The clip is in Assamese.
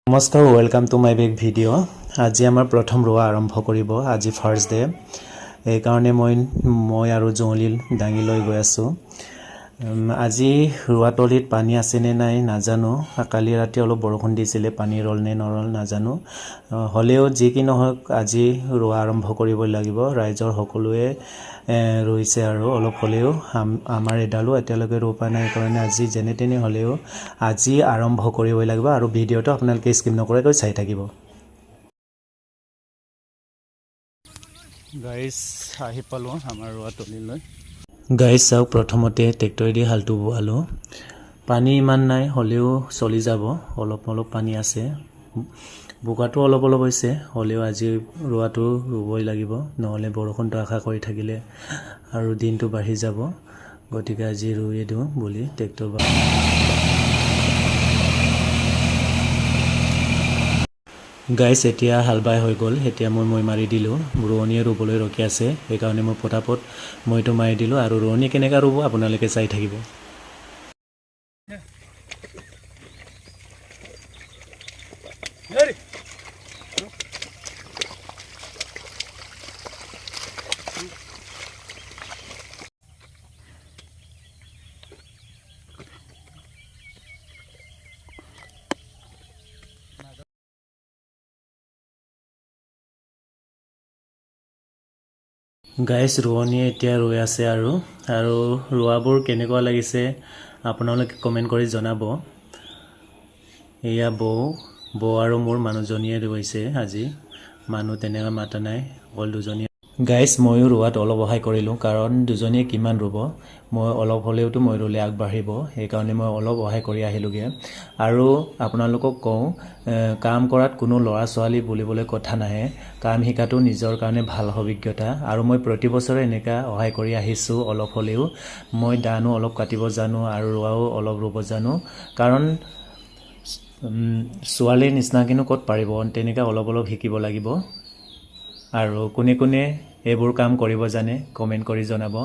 নমস্কাৰ, welcome to my back video'. আজি আমাৰ প্ৰথম ৰোৱা আৰম্ভ কৰিব। আজি ফাৰ্ষ্ট ডে, এইকাৰণে মই আৰু জঙলি দাঙি লৈ গৈ আছোঁ। আজি ৰোৱাতলিত পানী আছেনে নাই নাজানো। কালি ৰাতি অলপ বৰষুণ দিছিলে, পানী ৰল নে নৰল নাজানো। হ'লেও যি কি নহওক আজি ৰোৱা আৰম্ভ কৰিব লাগিব। ৰাইজৰ সকলোৱে ৰুইছে আৰু অলপ হ'লেও আমাৰ এডালো এতিয়ালৈকে ৰোপা নাই কাৰণে আজি যেনে তেনে হ'লেও আজি আৰম্ভ কৰিবই লাগিব আৰু ভিডিঅ'টো আপোনালোকে স্কিপ নকৰাকৈ চাই থাকিব। গাইজ আহি পালোঁ আমাৰ ৰোৱাতলিলৈ। গাইজ চাওক, প্ৰথমতে ট্ৰেক্টৰেদি হালটো বোৱালোঁ। পানী ইমান নাই, হ'লেও চলি যাব। অলপ অলপ পানী আছে, বোকাটো অলপ অলপ হৈছে। হ'লেও আজি ৰোৱাটো ৰুবই লাগিব, নহ'লে বৰষুণটো আশা কৰি থাকিলে আৰু দিনটো বাঢ়ি যাব। গতিকে আজি ৰুয়ে দিওঁ বুলি ট্ৰেক্টৰ গাইজ এতিয়া হাল বাই হৈ গ'ল। এতিয়া মই মাৰি দিলোঁ। ৰোৱনীয়ে ৰুবলৈ ৰখি আছে, সেইকাৰণে মই পটাপট মৈটো মাৰি দিলোঁ আৰু ৰোৱনী কেনেকৈ ৰুব আপোনালোকে চাই থাকিব। গাইজ ৰোৱনীয়ে এতিয়া ৰুই আছে আৰু ৰোৱাবোৰ কেনেকুৱা লাগিছে আপোনালোকে কমেণ্ট কৰি জনাব। এয়া বৌ আৰু মোৰ মানুহজনীয়ে ৰুইছে। আজি মানুহ তেনেকৈ মাতা নাই, অকল দুজনীয়ে। গাইজ ময়ো ৰোৱাত অলপ সহায় কৰিলোঁ, কাৰণ দুজনীয়ে কিমান ৰুব। মই অলপ হ'লেওতো মই ৰুলে আগবাঢ়িব, সেইকাৰণে মই অলপ সহায় কৰি আহিলোঁগৈ। আৰু আপোনালোকক কওঁ, কাম কৰাত কোনো ল'ৰা ছোৱালী বুলিবলৈ কথা নাহে। কাম শিকাটো নিজৰ কাৰণে ভাল অভিজ্ঞতা আৰু মই প্ৰতি বছৰে এনেকুৱা সহায় কৰি আহিছোঁ। অলপ হ'লেও মই ধানো অলপ কাটিব জানো আৰু ৰোৱাও অলপ ৰুব জানো, কাৰণ ছোৱালীৰ নিচিনাকেনো ক'ত পাৰিব, তেনেকৈ অলপ অলপ শিকিব লাগিব। আৰু কোনে কোনে এইবোৰ কাম কৰিব জানে কমেণ্ট কৰি জনাব।